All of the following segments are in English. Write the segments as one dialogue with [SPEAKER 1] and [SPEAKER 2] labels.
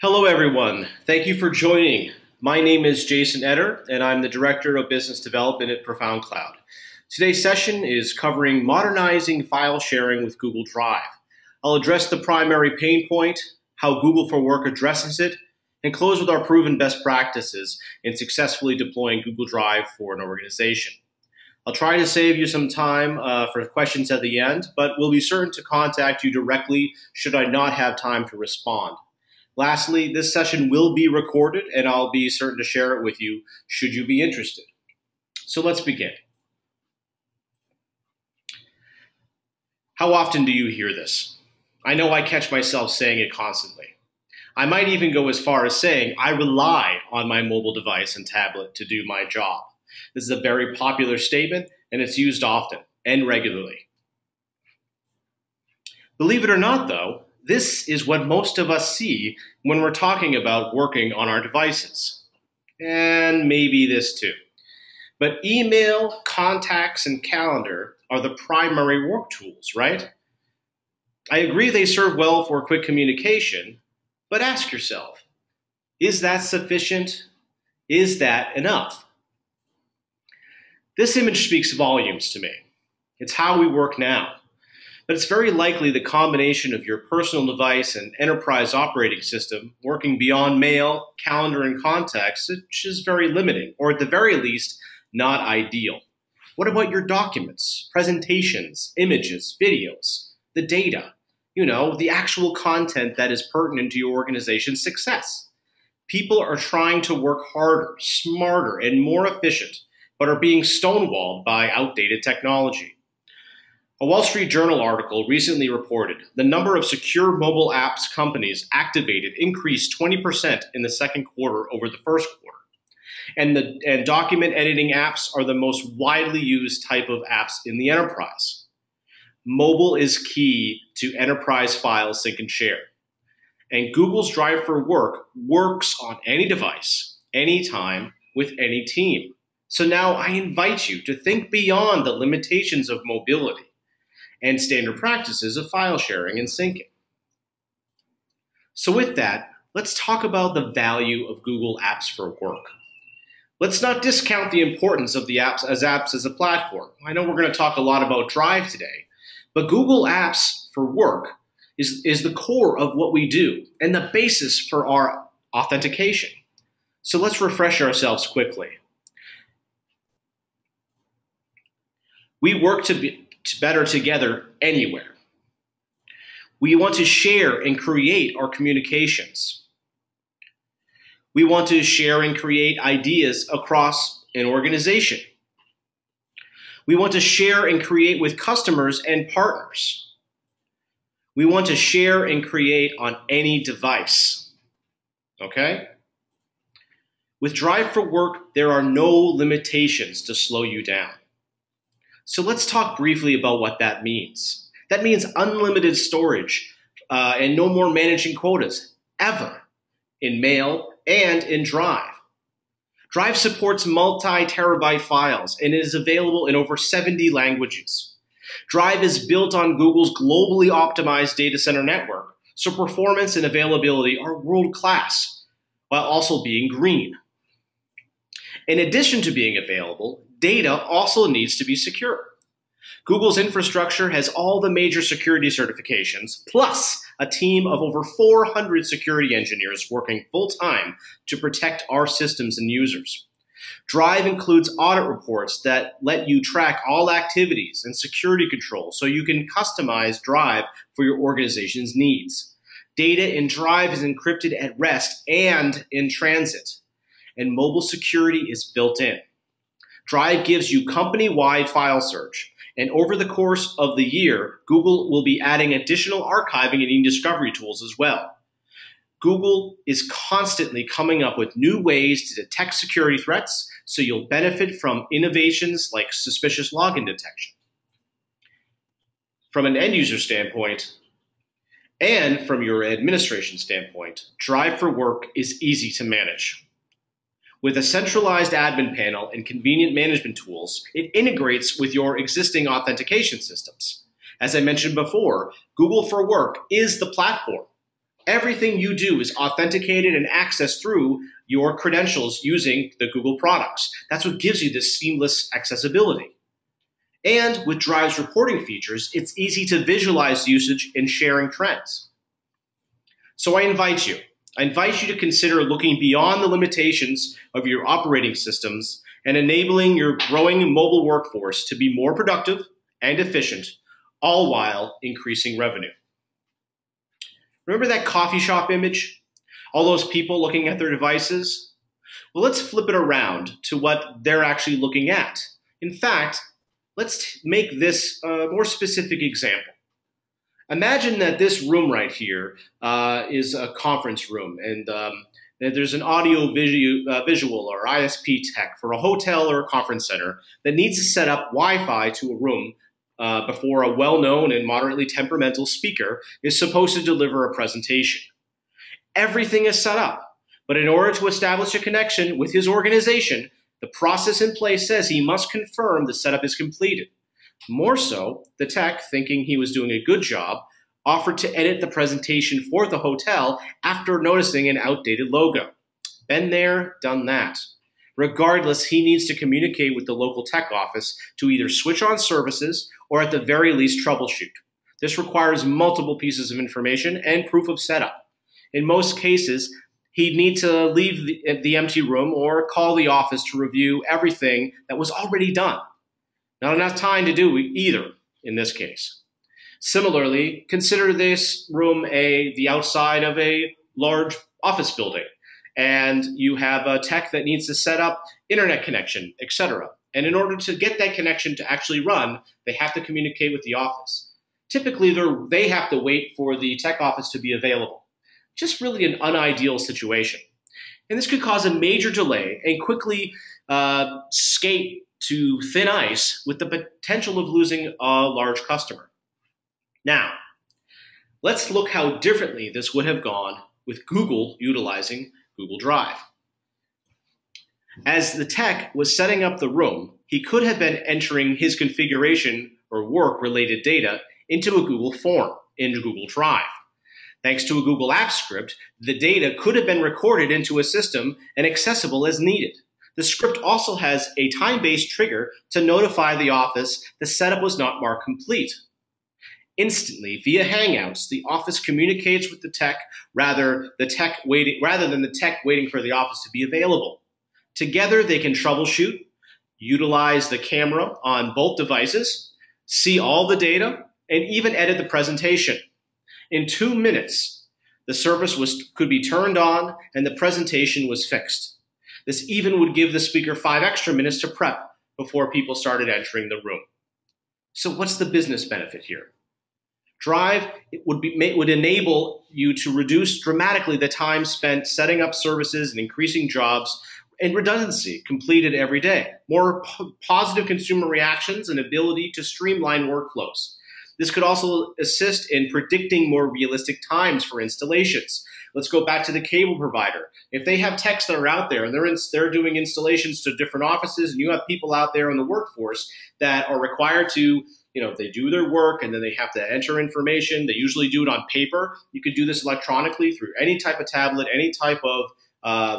[SPEAKER 1] Hello, everyone. Thank you for joining. My name is Jason Etter, and I'm the Director of Business Development at Profound Cloud. Today's session is covering modernizing file sharing with Google Drive. I'll address the primary pain point, how Google for Work addresses it, and close with our proven best practices in successfully deploying Google Drive for an organization. I'll try to save you some time for questions at the end, but we'll be certain to contact you directly should I not have time to respond. Lastly, this session will be recorded and I'll be certain to share it with you should you be interested. So let's begin. How often do you hear this? I know I catch myself saying it constantly. I might even go as far as saying I rely on my mobile device and tablet to do my job. This is a very popular statement and it's used often and regularly. Believe it or not, though, this is what most of us see when we're talking about working on our devices. And maybe this too. But email, contacts, and calendar are the primary work tools, right? I agree they serve well for quick communication, but ask yourself, is that sufficient? Is that enough? This image speaks volumes to me. It's how we work now. But it's very likely the combination of your personal device and enterprise operating system working beyond mail, calendar, and contacts, which is very limiting, or at the very least, not ideal. What about your documents, presentations, images, videos, the data? The actual content that is pertinent to your organization's success. People are trying to work harder, smarter, and more efficient, but are being stonewalled by outdated technology. A Wall Street Journal article recently reported the number of secure mobile apps companies activated increased 20% in the second quarter over the first quarter. And document editing apps are the most widely used type of apps in the enterprise. Mobile is key to enterprise file sync and share. And Google's Drive for Work works on any device, anytime, with any team. So now I invite you to think beyond the limitations of mobility and standard practices of file sharing and syncing. So with that, let's talk about the value of Google Apps for Work. Let's not discount the importance of the apps as a platform. I know we're going to talk a lot about Drive today, but Google Apps for Work is the core of what we do and the basis for our authentication. So let's refresh ourselves quickly. We work better together anywhere. We want to share and create our communications. We want to share and create ideas across an organization. We want to share and create with customers and partners. We want to share and create on any device. Okay? With Drive for Work, there are no limitations to slow you down. So let's talk briefly about what that means. That means unlimited storage and no more managing quotas, ever, in Mail and in Drive. Drive supports multi-terabyte files and is available in over 70 languages. Drive is built on Google's globally optimized data center network, so performance and availability are world-class, while also being green. In addition to being available, data also needs to be secure. Google's infrastructure has all the major security certifications, plus a team of over 400 security engineers working full-time to protect our systems and users. Drive includes audit reports that let you track all activities and security controls so you can customize Drive for your organization's needs. Data in Drive is encrypted at rest and in transit, and mobile security is built in. Drive gives you company-wide file search, and over the course of the year, Google will be adding additional archiving and e-discovery tools as well. Google is constantly coming up with new ways to detect security threats, so you'll benefit from innovations like suspicious login detection. From an end-user standpoint, and from your administration standpoint, Drive for Work is easy to manage. With a centralized admin panel and convenient management tools, it integrates with your existing authentication systems. As I mentioned before, Google for Work is the platform. Everything you do is authenticated and accessed through your credentials using the Google products. That's what gives you this seamless accessibility. And with Drive's reporting features, it's easy to visualize usage and sharing trends. So I invite you to consider looking beyond the limitations of your operating systems and enabling your growing mobile workforce to be more productive and efficient, all while increasing revenue. Remember that coffee shop image? All those people looking at their devices? Well, let's flip it around to what they're actually looking at. In fact, let's make this a more specific example. Imagine that this room right here is a conference room, and there's an audio visual or ISP tech for a hotel or a conference center that needs to set up Wi-Fi to a room before a well-known and moderately temperamental speaker is supposed to deliver a presentation. Everything is set up, but in order to establish a connection with his organization, the process in place says he must confirm the setup is completed. More so, the tech, thinking he was doing a good job, offered to edit the presentation for the hotel after noticing an outdated logo. Been there, done that. Regardless, he needs to communicate with the local tech office to either switch on services or at the very least troubleshoot. This requires multiple pieces of information and proof of setup. In most cases, he'd need to leave the empty room or call the office to review everything that was already done. Not enough time to do either in this case. Similarly, consider this room the outside of a large office building, and you have a tech that needs to set up internet connection, etc. And in order to get that connection to actually run, they have to communicate with the office. Typically, they have to wait for the tech office to be available. Just really an unideal situation. And this could cause a major delay and quickly skate to thin ice with the potential of losing a large customer. Now, let's look how differently this would have gone with Google utilizing Google Drive. As the tech was setting up the room, he could have been entering his configuration or work-related data into a Google form in Google Drive. Thanks to a Google Apps script, the data could have been recorded into a system and accessible as needed. The script also has a time-based trigger to notify the office the setup was not marked complete. Instantly, via Hangouts, the office communicates with the tech rather than the tech waiting for the office to be available. Together, they can troubleshoot, utilize the camera on both devices, see all the data, and even edit the presentation. In 2 minutes, the service could be turned on and the presentation was fixed. This even would give the speaker 5 extra minutes to prep before people started entering the room. So what's the business benefit here? Drive would enable you to reduce dramatically the time spent setting up services and increasing jobs and redundancy completed every day. More positive consumer reactions and ability to streamline workflows. This could also assist in predicting more realistic times for installations. Let's go back to the cable provider. If they have techs that are out there and they're doing installations to different offices, and you have people out there in the workforce that are required to, they do their work and then they have to enter information. They usually do it on paper. You could do this electronically through any type of tablet, any type of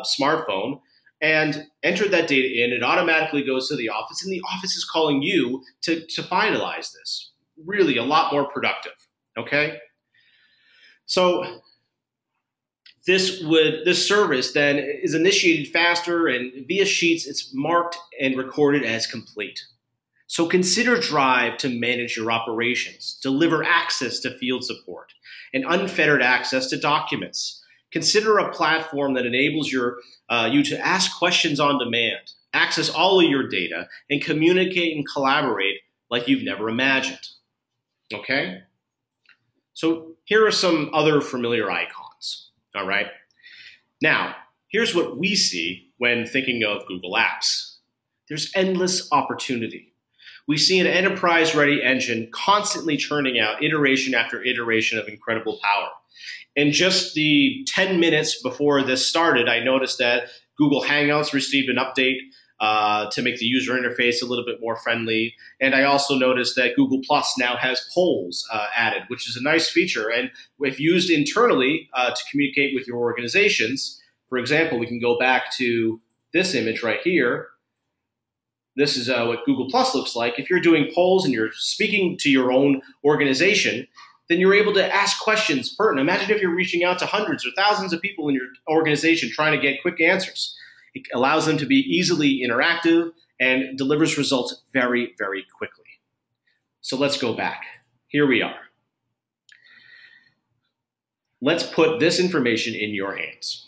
[SPEAKER 1] smartphone, and enter that data in. It automatically goes to the office, and the office is calling you to finalize this. Really a lot more productive, okay? So this service then is initiated faster, and via Sheets, it's marked and recorded as complete. So consider Drive to manage your operations, deliver access to field support, and unfettered access to documents. Consider a platform that enables you to ask questions on demand, access all of your data, and communicate and collaborate like you've never imagined. Okay? So here are some other familiar icons, all right? Now, here's what we see when thinking of Google Apps. There's endless opportunity. We see an enterprise-ready engine constantly churning out iteration after iteration of incredible power. In just the 10 minutes before this started, I noticed that Google Hangouts received an update. to make the user interface a little bit more friendly. And I also noticed that Google Plus now has polls added, which is a nice feature. And if used internally to communicate with your organizations, for example, we can go back to this image right here. This is what Google Plus looks like. If you're doing polls and you're speaking to your own organization, then you're able to ask questions pertinent. Imagine if you're reaching out to hundreds or thousands of people in your organization trying to get quick answers. It allows them to be easily interactive and delivers results very, very quickly. So let's go back. Here we are. Let's put this information in your hands.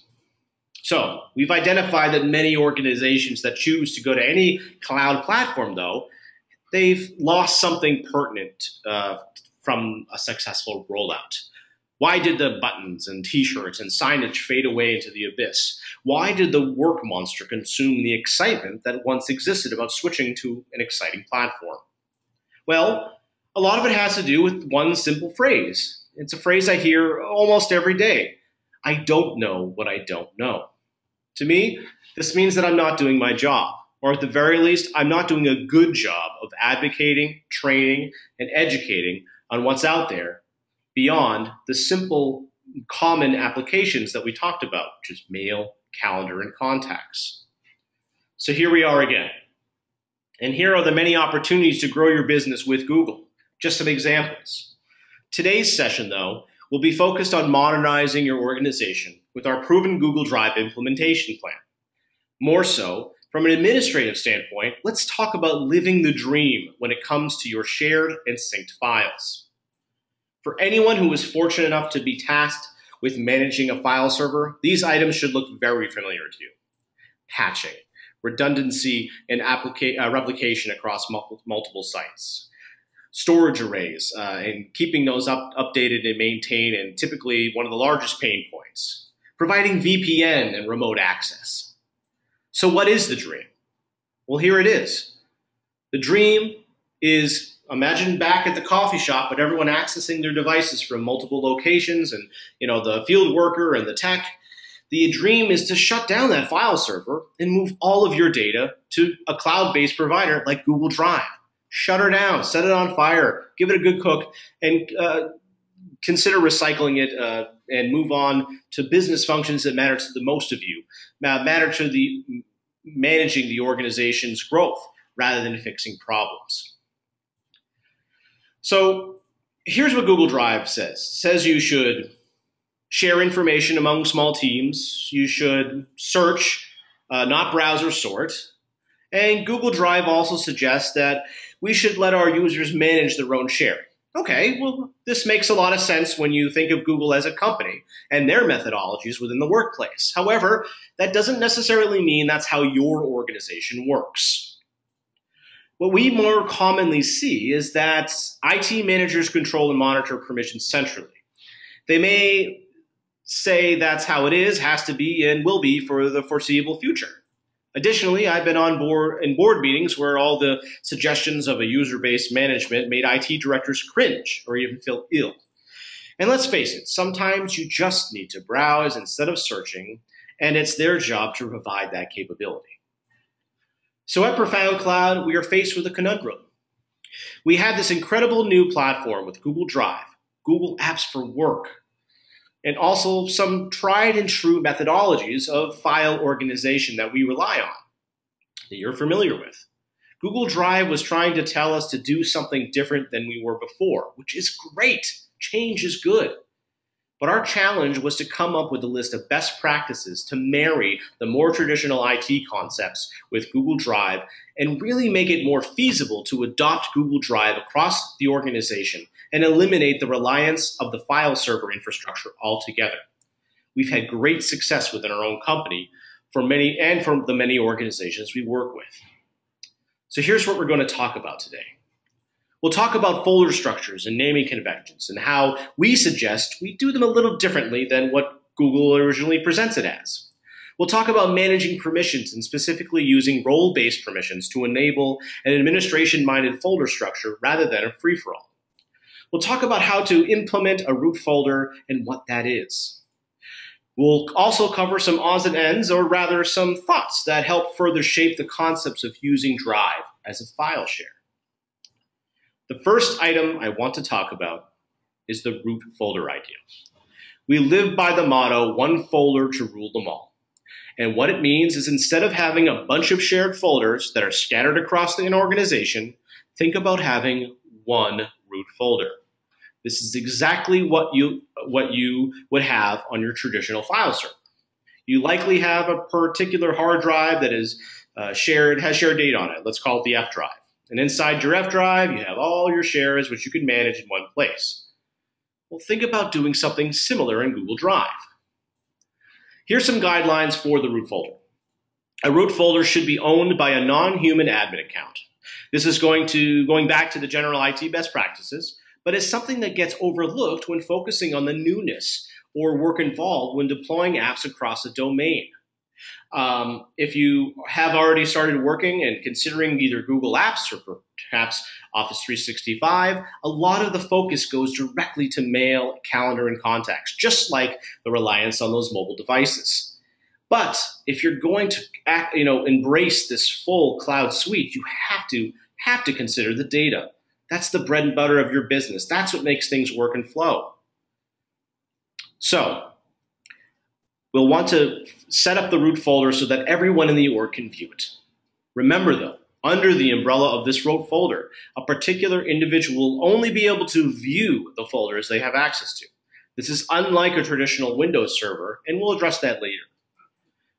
[SPEAKER 1] So we've identified that many organizations that choose to go to any cloud platform, though, they've lost something pertinent from a successful rollout. Why did the buttons and t-shirts and signage fade away into the abyss? Why did the work monster consume the excitement that once existed about switching to an exciting platform? Well, a lot of it has to do with one simple phrase. It's a phrase I hear almost every day. I don't know what I don't know. To me, this means that I'm not doing my job, or at the very least, I'm not doing a good job of advocating, training, and educating on what's out there beyond the simple common applications that we talked about, which is mail, calendar, and contacts. So here we are again. And here are the many opportunities to grow your business with Google. Just some examples. Today's session, though, will be focused on modernizing your organization with our proven Google Drive implementation plan. More so, from an administrative standpoint, let's talk about living the dream when it comes to your shared and synced files. For anyone who is fortunate enough to be tasked with managing a file server, these items should look very familiar to you. Patching, redundancy, and replication across multiple sites. Storage arrays, and keeping those updated and maintained, and typically one of the largest pain points. Providing VPN and remote access. So what is the dream? Well, here it is. The dream is, imagine back at the coffee shop with everyone accessing their devices from multiple locations and the field worker and the tech. The dream is to shut down that file server and move all of your data to a cloud-based provider like Google Drive. Shut her down, set it on fire, give it a good cook, and consider recycling it and move on to business functions that matter to the most of you, matter to the managing the organization's growth rather than fixing problems. So here's what Google Drive says. It says you should share information among small teams. You should search, not browse or sort. And Google Drive also suggests that we should let our users manage their own sharing. Okay, well, this makes a lot of sense when you think of Google as a company and their methodologies within the workplace. However, that doesn't necessarily mean that's how your organization works. What we more commonly see is that IT managers control and monitor permissions centrally. They may say that's how it is, has to be, and will be for the foreseeable future. Additionally, I've been on board in board meetings where all the suggestions of a user-based management made IT directors cringe or even feel ill. And let's face it, sometimes you just need to browse instead of searching, and it's their job to provide that capability. So at Profound Cloud, we are faced with a conundrum. We have this incredible new platform with Google Drive, Google Apps for Work, and also some tried and true methodologies of file organization that we rely on, that you're familiar with. Google Drive was trying to tell us to do something different than we were before, which is great. Change is good. But our challenge was to come up with a list of best practices to marry the more traditional IT concepts with Google Drive and really make it more feasible to adopt Google Drive across the organization and eliminate the reliance of the file server infrastructure altogether. We've had great success within our own company for the many organizations we work with. So here's what we're going to talk about today. We'll talk about folder structures and naming conventions and how we suggest we do them a little differently than what Google originally presents it as. We'll talk about managing permissions and specifically using role-based permissions to enable an administration-minded folder structure rather than a free-for-all. We'll talk about how to implement a root folder and what that is. We'll also cover some odds and ends, or rather some thoughts that help further shape the concepts of using Drive as a file share. The first item I want to talk about is the root folder idea. We live by the motto, one folder to rule them all. And what it means is instead of having a bunch of shared folders that are scattered across an organization, think about having one root folder. This is exactly what you would have on your traditional file server. You likely have a particular hard drive that is has shared data on it. Let's call it the F drive. And inside your F drive, you have all your shares, which you can manage in one place. Well, think about doing something similar in Google Drive. Here's some guidelines for the root folder. A root folder should be owned by a non-human admin account. This is going back to the general IT best practices, but it's something that gets overlooked when focusing on the newness or work involved when deploying apps across a domain. If you have already started working and considering either Google Apps or perhaps Office 365, a lot of the focus goes directly to mail, calendar, and contacts, just like the reliance on those mobile devices. But if you're going to embrace this full cloud suite, you have to consider the data. That's the bread and butter of your business. That's what makes things work and flow. So we'll want to set up the root folder so that everyone in the org can view it. Remember though, under the umbrella of this root folder, a particular individual will only be able to view the folders they have access to. This is unlike a traditional Windows server, and we'll address that later.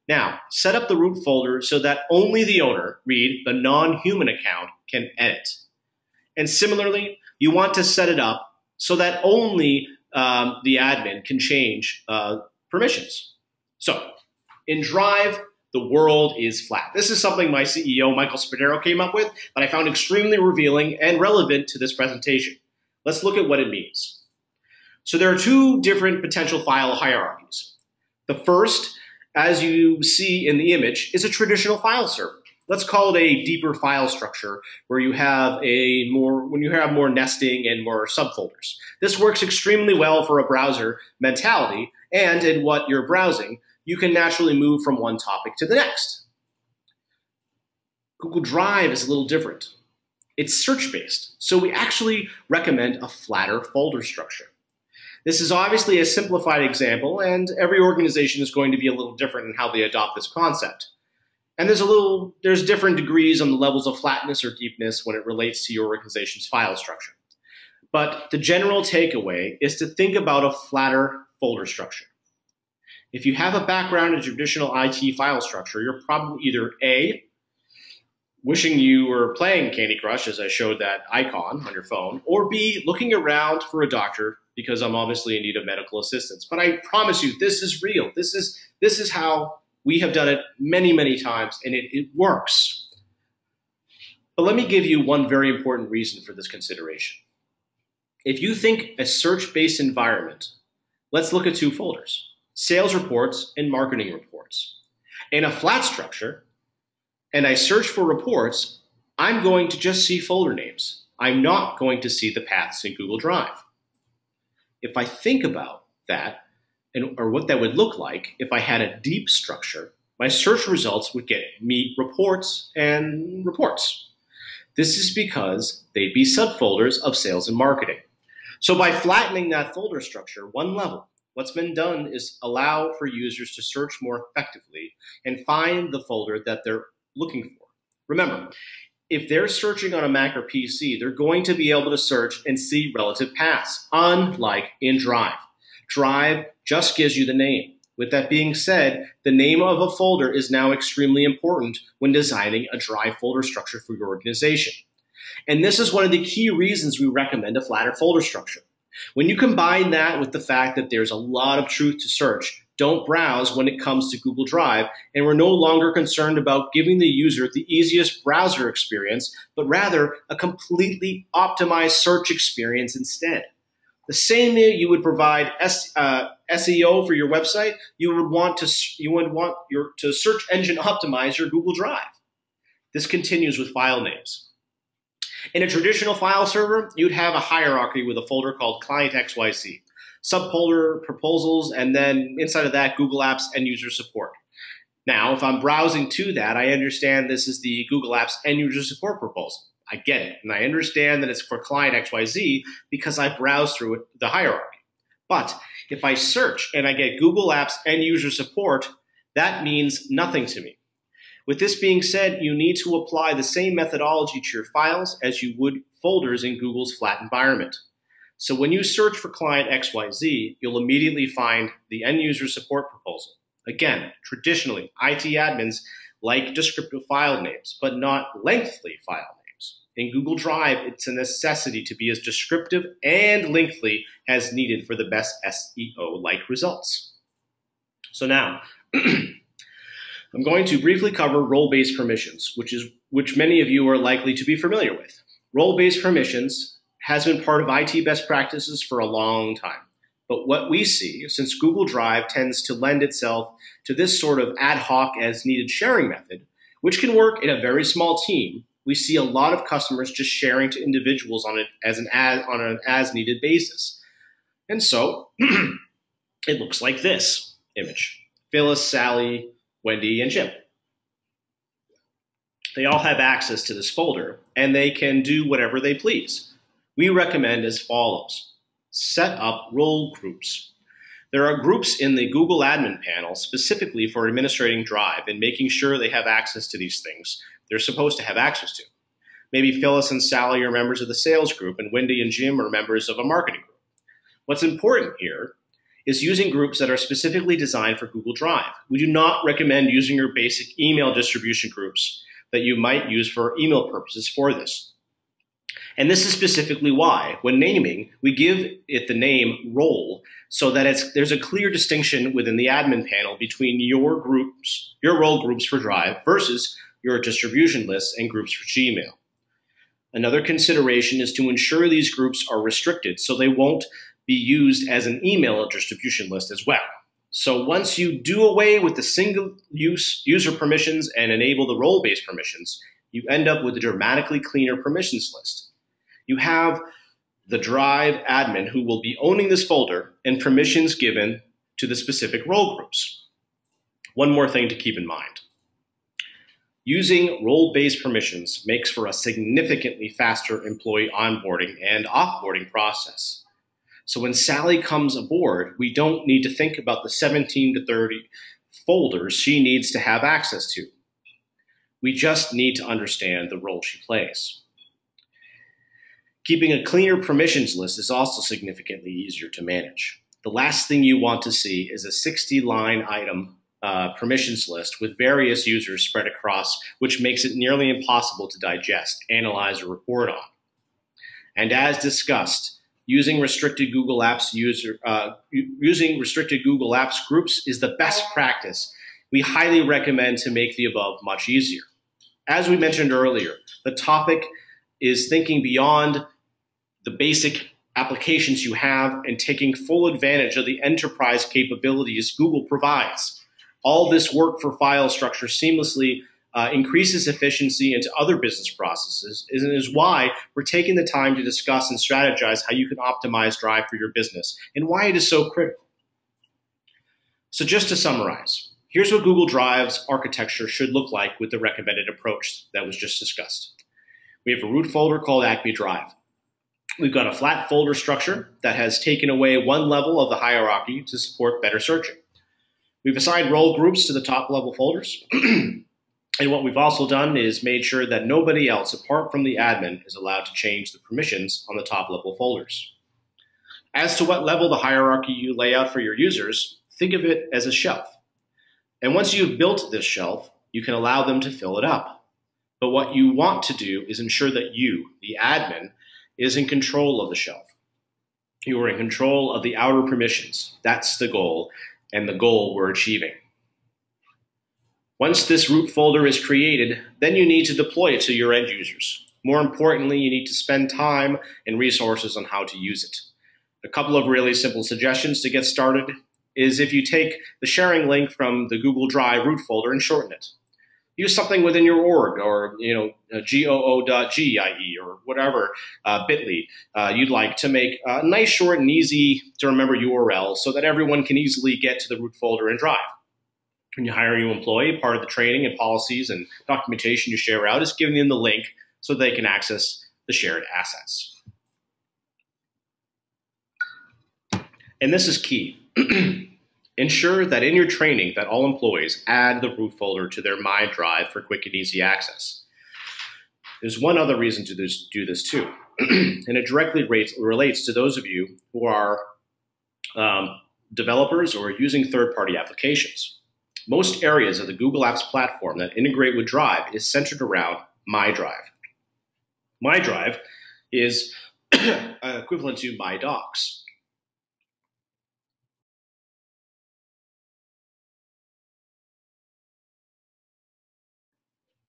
[SPEAKER 1] Now, set up the root folder so that only the owner, read the non-human account, can edit. And similarly, you want to set it up so that only the admin can change permissions. So, in Drive, the world is flat. This is something my CEO, Michael Spadero, came up with that I found extremely revealing and relevant to this presentation. Let's look at what it means. So there are two different potential file hierarchies. The first, as you see in the image, is a traditional file server. Let's call it a deeper file structure where you have more nesting and more subfolders. This works extremely well for a browser mentality, and in what you're browsing, you can naturally move from one topic to the next. Google Drive is a little different. It's search-based, so we actually recommend a flatter folder structure. This is obviously a simplified example, and every organization is going to be a little different in how they adopt this concept. And there's different degrees on the levels of flatness or deepness when it relates to your organization's file structure. But the general takeaway is to think about a flatter folder structure. If you have a background in traditional IT file structure, you're probably either A, wishing you were playing Candy Crush as I showed that icon on your phone, or B, looking around for a doctor because I'm obviously in need of medical assistance. But I promise you, this is real. This is how we have done it many, many times, and it works. But let me give you one very important reason for this consideration. If you think a search-based environment, let's look at two folders, sales reports and marketing reports. In a flat structure, and I search for reports, I'm going to just see folder names. I'm not going to see the paths in Google Drive. If I think about that, or what that would look like if I had a deep structure, my search results would get me reports and reports. This is because they'd be subfolders of sales and marketing. So by flattening that folder structure one level, what's been done is allow for users to search more effectively and find the folder that they're looking for. Remember, if they're searching on a Mac or PC, they're going to be able to search and see relative paths, unlike in Drive. Drive just gives you the name. With that being said, the name of a folder is now extremely important when designing a Drive folder structure for your organization. And this is one of the key reasons we recommend a flatter folder structure. When you combine that with the fact that there's a lot of truth to search, don't browse when it comes to Google Drive, and we're no longer concerned about giving the user the easiest browser experience, but rather a completely optimized search experience instead. The same way you would provide SEO for your website, you would want to search engine optimize your Google Drive. This continues with file names. In a traditional file server, you'd have a hierarchy with a folder called Client XYZ. subfolder proposals, and then inside of that, Google Apps end user support. Now, if I'm browsing to that, I understand this is the Google Apps end user support proposal. I get it, and I understand that it's for client XYZ because I browsed through the hierarchy. But if I search and I get Google Apps end user support, that means nothing to me. With this being said, you need to apply the same methodology to your files as you would folders in Google's flat environment. So when you search for client XYZ, you'll immediately find the end user support proposal. Again, traditionally, IT admins like descriptive file names, but not lengthy file names. In Google Drive, it's a necessity to be as descriptive and lengthy as needed for the best SEO-like results. So now, I'm going to briefly cover role-based permissions, which many of you are likely to be familiar with. Role-based permissions has been part of IT best practices for a long time. But what we see, since Google Drive tends to lend itself to this sort of ad hoc as needed sharing method, which can work in a very small team, we see a lot of customers just sharing to individuals on an as needed basis. And so it looks like this image. Phyllis, Sally, Wendy, and Jim. They all have access to this folder, and they can do whatever they please. We recommend as follows. Set up role groups. There are groups in the Google admin panel specifically for administrating Drive and making sure they have access to these things they're supposed to have access to. Maybe Phyllis and Sally are members of the sales group, and Wendy and Jim are members of a marketing group. What's important here is using groups that are specifically designed for Google Drive. We do not recommend using your basic email distribution groups that you might use for email purposes for this. And this is specifically why, when naming, we give it the name role so that there's a clear distinction within the admin panel between your role groups for Drive versus your distribution lists and groups for Gmail. Another consideration is to ensure these groups are restricted so they won't be used as an email distribution list as well. So once you do away with the single-use user permissions and enable the role-based permissions, you end up with a dramatically cleaner permissions list. You have the Drive admin who will be owning this folder and permissions given to the specific role groups. One more thing to keep in mind. Using role-based permissions makes for a significantly faster employee onboarding and offboarding process. So when Sally comes aboard, we don't need to think about the 17 to 30 folders she needs to have access to. We just need to understand the role she plays. Keeping a cleaner permissions list is also significantly easier to manage. The last thing you want to see is a 60-line item permissions list with various users spread across, which makes it nearly impossible to digest, analyze, or report on. And as discussed, using restricted Google Apps groups is the best practice. We highly recommend to make the above much easier. As we mentioned earlier, the topic is thinking beyond the basic applications you have and taking full advantage of the enterprise capabilities Google provides. All this work for file structure seamlessly increases efficiency into other business processes, and is why we're taking the time to discuss and strategize how you can optimize Drive for your business and why it is so critical. So just to summarize, here's what Google Drive's architecture should look like with the recommended approach that was just discussed. We have a root folder called Acme Drive. We've got a flat folder structure that has taken away one level of the hierarchy to support better searching. We've assigned role groups to the top level folders. And what we've also done is made sure that nobody else apart from the admin is allowed to change the permissions on the top level folders. As to what level the hierarchy you lay out for your users, think of it as a shelf. And once you've built this shelf, you can allow them to fill it up. But what you want to do is ensure that you, the admin, is in control of the shelf. You are in control of the outer permissions. That's the goal, and the goal we're achieving. Once this root folder is created, then you need to deploy it to your end users. More importantly, you need to spend time and resources on how to use it. A couple of really simple suggestions to get started is if you take the sharing link from the Google Drive root folder and shorten it. Use something within your org, or goo.gie or whatever bitly you'd like to make a nice, short, and easy to remember URL so that everyone can easily get to the root folder and drive. When you hire a new employee, part of the training and policies and documentation you share out is giving them the link so they can access the shared assets. And this is key. Ensure that in your training that all employees add the root folder to their My Drive for quick and easy access. There's one other reason to do this too, and it directly relates to those of you who are developers or using third-party applications. Most areas of the Google Apps platform that integrate with Drive is centered around My Drive. My Drive is equivalent to My Docs.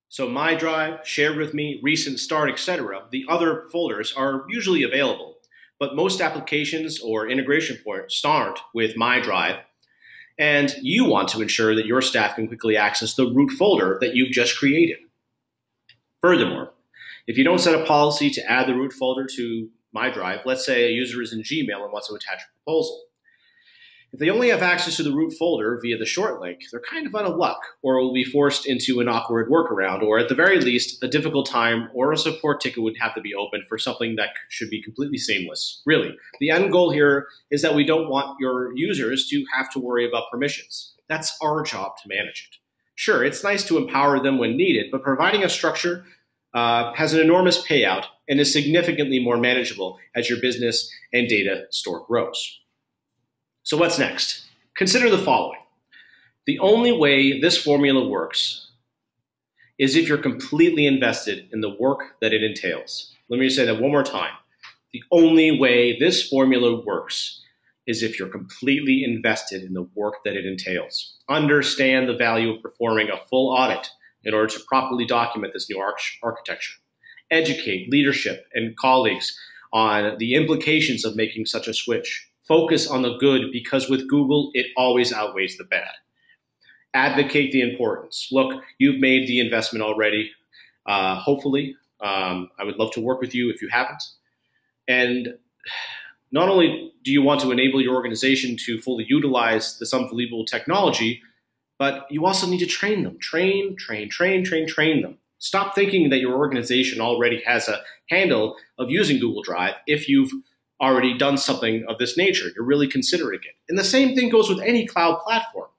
[SPEAKER 1] So My Drive, Share With Me, Recent Start, etc., the other folders are usually available, but most applications or integration points start with My Drive, and you want to ensure that your staff can quickly access the root folder that you've just created. Furthermore, if you don't set a policy to add the root folder to My Drive, let's say a user is in Gmail and wants to attach a proposal. If they only have access to the root folder via the short link, they're kind of out of luck, or will be forced into an awkward workaround, or at the very least, a difficult time or a support ticket would have to be opened for something that should be completely seamless. Really, the end goal here is that we don't want your users to have to worry about permissions. That's our job to manage it. Sure, it's nice to empower them when needed, but providing a structure has an enormous payout and is significantly more manageable as your business and data store grows. So what's next? Consider the following. The only way this formula works is if you're completely invested in the work that it entails. Let me say that one more time. The only way this formula works is if you're completely invested in the work that it entails. Understand the value of performing a full audit in order to properly document this new architecture. Educate leadership and colleagues on the implications of making such a switch. Focus on the good, because with Google, it always outweighs the bad. Advocate the importance. Look, you've made the investment already, hopefully. I would love to work with you if you haven't. And not only do you want to enable your organization to fully utilize this unbelievable technology, but you also need to train them. Train them. Stop thinking that your organization already has a handle of using Google Drive if you've already done something of this nature. You're really considering it. And the same thing goes with any cloud platform.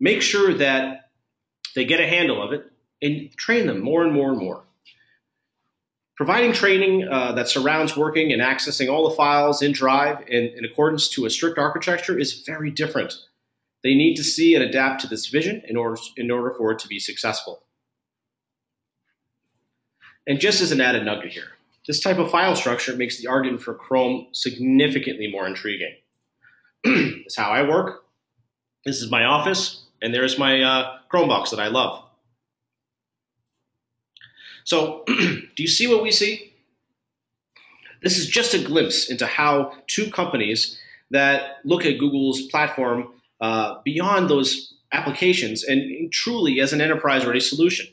[SPEAKER 1] Make sure that they get a handle of it and train them more and more and more. Providing training that surrounds working and accessing all the files in Drive in accordance to a strict architecture is very different. They need to see and adapt to this vision in order for it to be successful. And just as an added nugget here, this type of file structure makes the argument for Chrome significantly more intriguing. This is how I work. This is my office, and there's my Chromebox that I love. So, do you see what we see? This is just a glimpse into how two companies that look at Google's platform beyond those applications and truly as an enterprise-ready solution.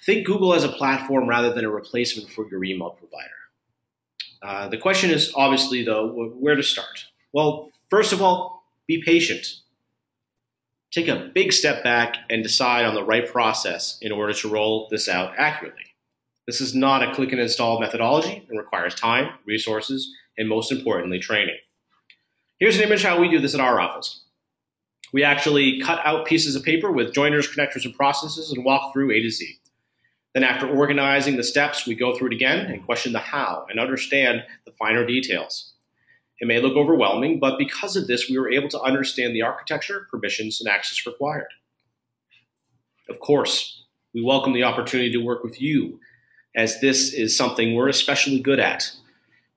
[SPEAKER 1] Think Google as a platform rather than a replacement for your email provider. The question is obviously, though, where to start? Well, first of all, be patient. Take a big step back and decide on the right process in order to roll this out accurately. This is not a click and install methodology. It requires time, resources, and most importantly, training. Here's an image of how we do this at our office. We actually cut out pieces of paper with joiners, connectors, and processes and walk through A to Z. Then after organizing the steps, we go through it again and question the how and understand the finer details. It may look overwhelming, but because of this, we were able to understand the architecture, permissions, and access required. Of course, we welcome the opportunity to work with you, as this is something we're especially good at.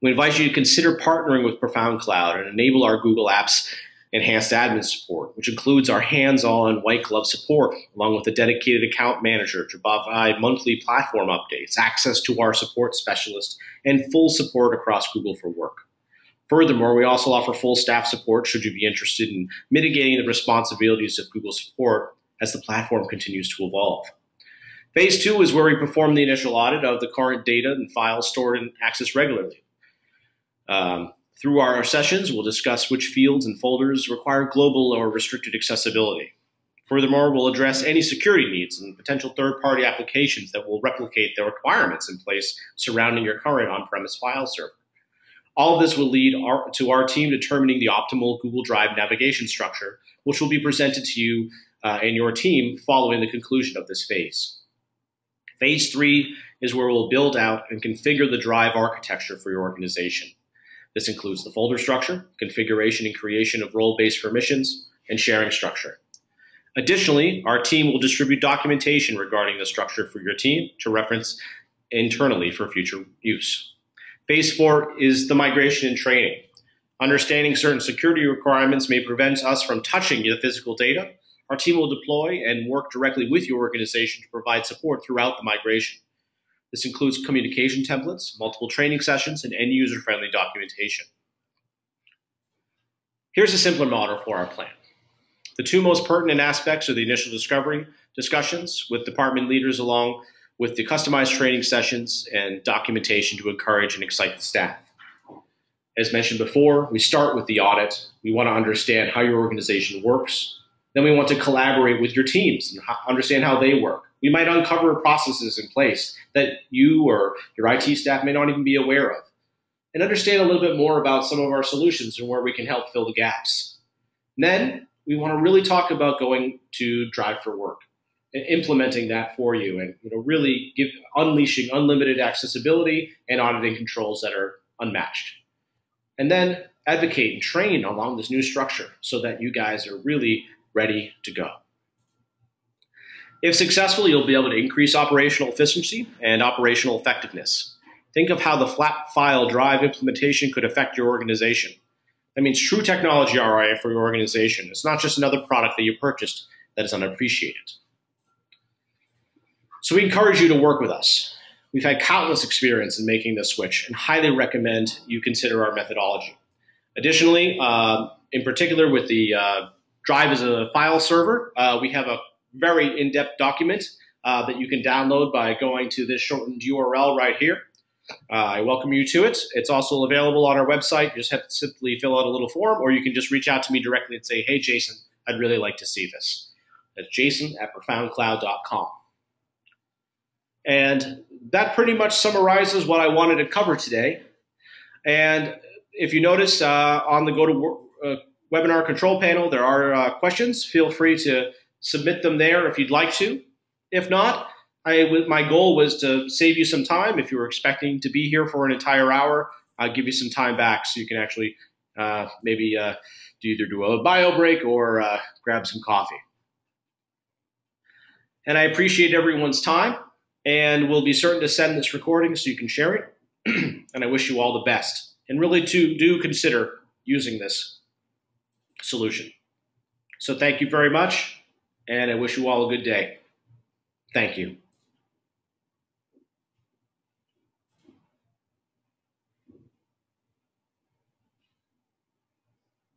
[SPEAKER 1] We invite you to consider partnering with Profound Cloud and enable our Google Apps enhanced admin support, which includes our hands-on white glove support, along with a dedicated account manager to provide monthly platform updates, access to our support specialist, and full support across Google for Work. Furthermore, we also offer full staff support should you be interested in mitigating the responsibilities of Google support as the platform continues to evolve. Phase 2 is where we perform the initial audit of the current data and files stored and accessed regularly. Through our sessions, we'll discuss which fields and folders require global or restricted accessibility. Furthermore, we'll address any security needs and potential third-party applications that will replicate the requirements in place surrounding your current on-premise file server. All of this will lead to our team determining the optimal Google Drive navigation structure, which will be presented to you and your team following the conclusion of this phase. Phase 3 is where we'll build out and configure the Drive architecture for your organization. This includes the folder structure, configuration and creation of role-based permissions, and sharing structure. Additionally, our team will distribute documentation regarding the structure for your team to reference internally for future use. Phase 4 is the migration and training. Understanding certain security requirements may prevent us from touching the physical data. Our team will deploy and work directly with your organization to provide support throughout the migration. This includes communication templates, multiple training sessions, and end-user-friendly documentation. Here's a simpler model for our plan. The two most pertinent aspects are the initial discovery discussions with department leaders along with the customized training sessions and documentation to encourage and excite the staff. As mentioned before, we start with the audit. We want to understand how your organization works. Then we want to collaborate with your teams and understand how they work. We might uncover processes in place that you or your IT staff may not even be aware of, and understand a little bit more about some of our solutions and where we can help fill the gaps. And then we want to really talk about going to Drive for Work and implementing that for you, and really unleashing unlimited accessibility and auditing controls that are unmatched. And then advocate and train along this new structure so that you guys are really ready to go. If successful, you'll be able to increase operational efficiency and operational effectiveness. Think of how the flat file drive implementation could affect your organization. That means true technology ROI for your organization. It's not just another product that you purchased that is unappreciated. So we encourage you to work with us. We've had countless experience in making this switch and highly recommend you consider our methodology. Additionally, in particular with the Drive as a file server, we have a very in-depth document that you can download by going to this shortened URL right here. I welcome you to it. It's also available on our website. You just have to simply fill out a little form, or you can just reach out to me directly and say, hey, Jason, I'd really like to see this. That's jason@profoundcloud.com. And that pretty much summarizes what I wanted to cover today. And if you notice on the GoToWebinar control panel, there are questions. Feel free to submit them there if you'd like to. If not, my goal was to save you some time. If you were expecting to be here for an entire hour, I'll give you some time back so you can actually maybe either do a bio break or grab some coffee. And I appreciate everyone's time, and we'll be certain to send this recording so you can share it. And I wish you all the best. And really, do consider using this solution. So thank you very much, and I wish you all a good day. Thank you.